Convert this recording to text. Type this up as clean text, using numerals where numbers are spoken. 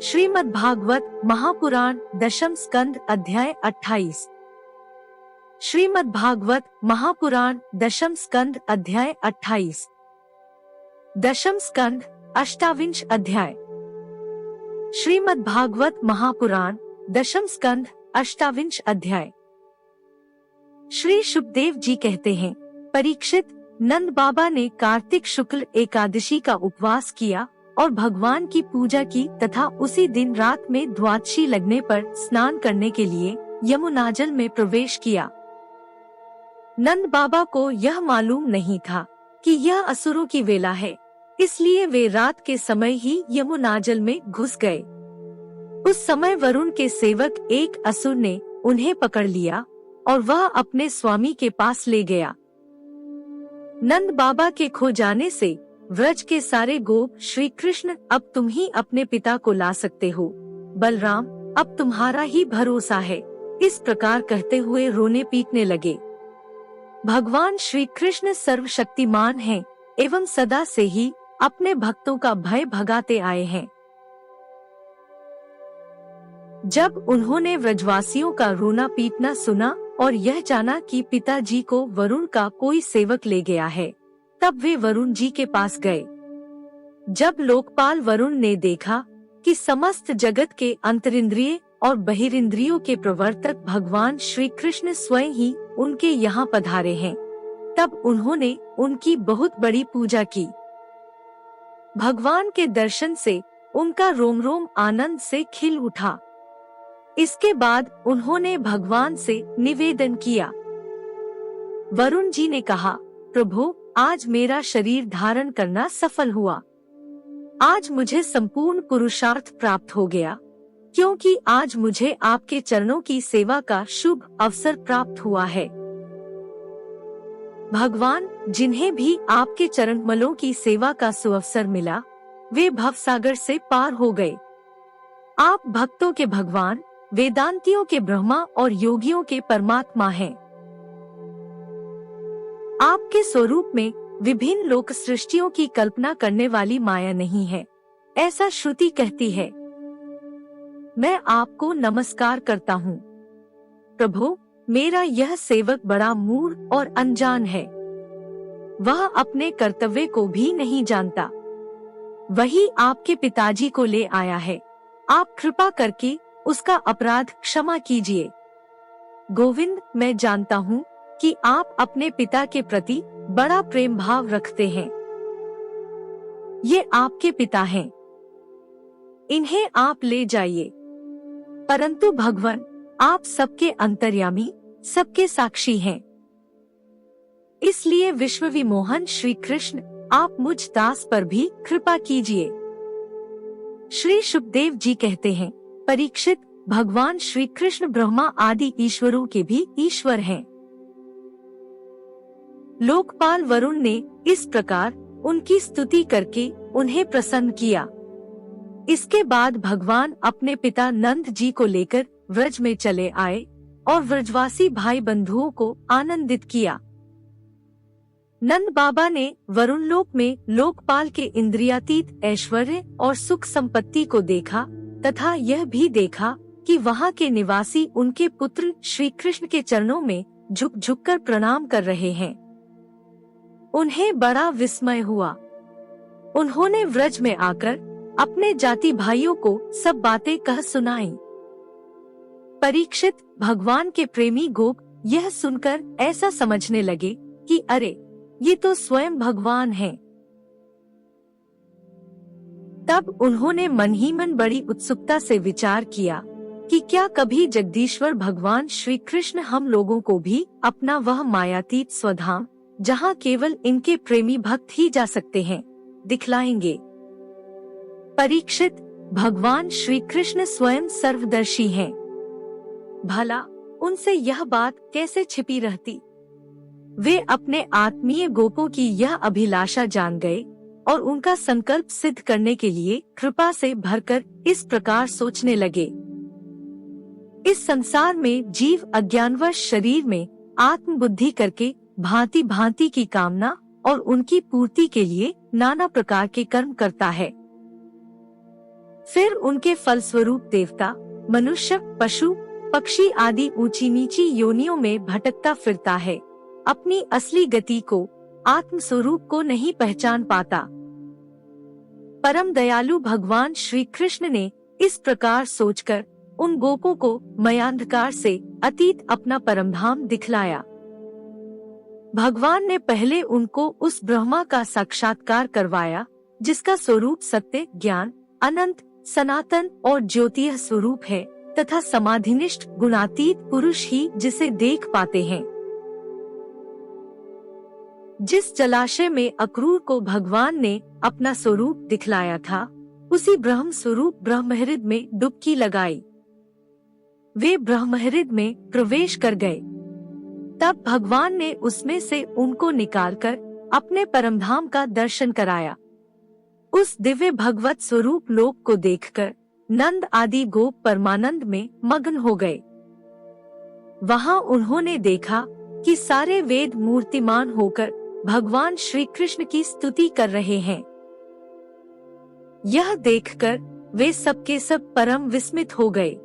श्रीमद् भागवत महापुराण दशम स्कंद अध्याय 28। श्रीमद् भागवत महापुराण दशम स्कंद अध्याय 28। दशम स्कंद अष्टाविंश अध्याय। श्रीमद् भागवत महापुराण दशम स्कंद अष्टाविंश अध्याय। श्री शुकदेव जी कहते हैं, परीक्षित, नंद बाबा ने कार्तिक शुक्ल एकादशी का उपवास किया और भगवान की पूजा की तथा उसी दिन रात में द्वादशी लगने पर स्नान करने के लिए यमुनाजल में प्रवेश किया। नंद बाबा को यह मालूम नहीं था कि यह असुरों की वेला है, इसलिए वे रात के समय ही यमुनाजल में घुस गए। उस समय वरुण के सेवक एक असुर ने उन्हें पकड़ लिया और वह अपने स्वामी के पास ले गया। नंद बाबा के खो जाने से व्रज के सारे गोप, श्री कृष्ण, अब तुम ही अपने पिता को ला सकते हो। बलराम, अब तुम्हारा ही भरोसा है। इस प्रकार कहते हुए रोने पीटने लगे। भगवान श्री कृष्ण सर्वशक्तिमान हैं एवं सदा से ही अपने भक्तों का भय भगाते आए हैं। जब उन्होंने व्रजवासियों का रोना पीटना सुना और यह जाना कि पिताजी को वरुण का कोई सेवक ले गया है, तब वे वरुण जी के पास गए। जब लोकपाल वरुण ने देखा कि समस्त जगत के अंतरिंद्रिय और बहिरिंद्रियों के प्रवर्तक भगवान श्री कृष्ण स्वयं ही उनके यहाँ पधारे हैं, तब उन्होंने उनकी बहुत बड़ी पूजा की। भगवान के दर्शन से उनका रोम रोम आनंद से खिल उठा। इसके बाद उन्होंने भगवान से निवेदन किया। वरुण जी ने कहा, प्रभु, आज मेरा शरीर धारण करना सफल हुआ। आज मुझे संपूर्ण पुरुषार्थ प्राप्त हो गया, क्योंकि आज मुझे आपके चरणों की सेवा का शुभ अवसर प्राप्त हुआ है। भगवान, जिन्हें भी आपके चरणकमलों की सेवा का सुअवसर मिला, वे भवसागर से पार हो गए। आप भक्तों के भगवान, वेदांतियों के ब्रह्मा और योगियों के परमात्मा हैं। आपके स्वरूप में विभिन्न लोक सृष्टियों की कल्पना करने वाली माया नहीं है, ऐसा श्रुति कहती है। मैं आपको नमस्कार करता हूँ। प्रभु, मेरा यह सेवक बड़ा मूढ़ और अनजान है। वह अपने कर्तव्य को भी नहीं जानता। वही आपके पिताजी को ले आया है। आप कृपा करके उसका अपराध क्षमा कीजिए। गोविंद, मैं जानता हूँ कि आप अपने पिता के प्रति बड़ा प्रेम भाव रखते हैं। ये आपके पिता हैं, इन्हें आप ले जाइए। परंतु भगवान, आप सबके अंतर्यामी, सबके साक्षी हैं। इसलिए विश्व विमोहन श्री कृष्ण, आप मुझ दास पर भी कृपा कीजिए। श्री शुकदेव जी कहते हैं, परीक्षित, भगवान श्री कृष्ण ब्रह्मा आदि ईश्वरों के भी ईश्वर हैं। लोकपाल वरुण ने इस प्रकार उनकी स्तुति करके उन्हें प्रसन्न किया। इसके बाद भगवान अपने पिता नंद जी को लेकर व्रज में चले आए और व्रजवासी भाई बंधुओं को आनंदित किया। नंद बाबा ने वरुण लोक में लोकपाल के इंद्रियातीत ऐश्वर्य और सुख संपत्ति को देखा तथा यह भी देखा कि वहाँ के निवासी उनके पुत्र श्री कृष्ण के चरणों में झुक झुक कर प्रणाम कर रहे हैं। उन्हें बड़ा विस्मय हुआ। उन्होंने व्रज में आकर अपने जाति भाइयों को सब बातें कह सुनाई। परीक्षित, भगवान के प्रेमी गोप यह सुनकर ऐसा समझने लगे कि अरे, ये तो स्वयं भगवान हैं। तब उन्होंने मन ही मन बड़ी उत्सुकता से विचार किया कि क्या कभी जगदीश्वर भगवान श्री कृष्ण हम लोगों को भी अपना वह मायातीत स्वधाम, जहाँ केवल इनके प्रेमी भक्त ही जा सकते हैं, दिखलाएंगे। परीक्षित, भगवान श्री कृष्ण स्वयं सर्वदर्शी हैं। भला उनसे यह बात कैसे छिपी रहती। वे अपने आत्मीय गोपों की यह अभिलाषा जान गए और उनका संकल्प सिद्ध करने के लिए कृपा से भरकर इस प्रकार सोचने लगे। इस संसार में जीव अज्ञानवश शरीर में आत्म बुद्धि करके भांति भांति की कामना और उनकी पूर्ति के लिए नाना प्रकार के कर्म करता है। फिर उनके फलस्वरूप देवता, मनुष्य, पशु, पक्षी आदि ऊंची नीची योनियों में भटकता फिरता है, अपनी असली गति को, आत्म स्वरूप को नहीं पहचान पाता। परम दयालु भगवान श्री कृष्ण ने इस प्रकार सोचकर उन गोपों को मयांधकार से अतीत अपना परमधाम दिखलाया। भगवान ने पहले उनको उस ब्रह्मा का साक्षात्कार करवाया जिसका स्वरूप सत्य, ज्ञान, अनंत, सनातन और ज्योतिय स्वरूप है तथा समाधिनिष्ठ गुणातीत पुरुष ही जिसे देख पाते हैं। जिस जलाशय में अक्रूर को भगवान ने अपना स्वरूप दिखलाया था, उसी ब्रह्म स्वरूप ब्रह्महृद में डुबकी लगाई। वे ब्रह्महृद में प्रवेश कर गए। तब भगवान ने उसमें से उनको निकालकर अपने परमधाम का दर्शन कराया। उस दिव्य भगवत स्वरूप लोक को देखकर नंद आदि गोप परमानंद में मग्न हो गए। वहां उन्होंने देखा कि सारे वेद मूर्तिमान होकर भगवान श्री कृष्ण की स्तुति कर रहे हैं। यह देखकर वे सबके सब परम विस्मित हो गए।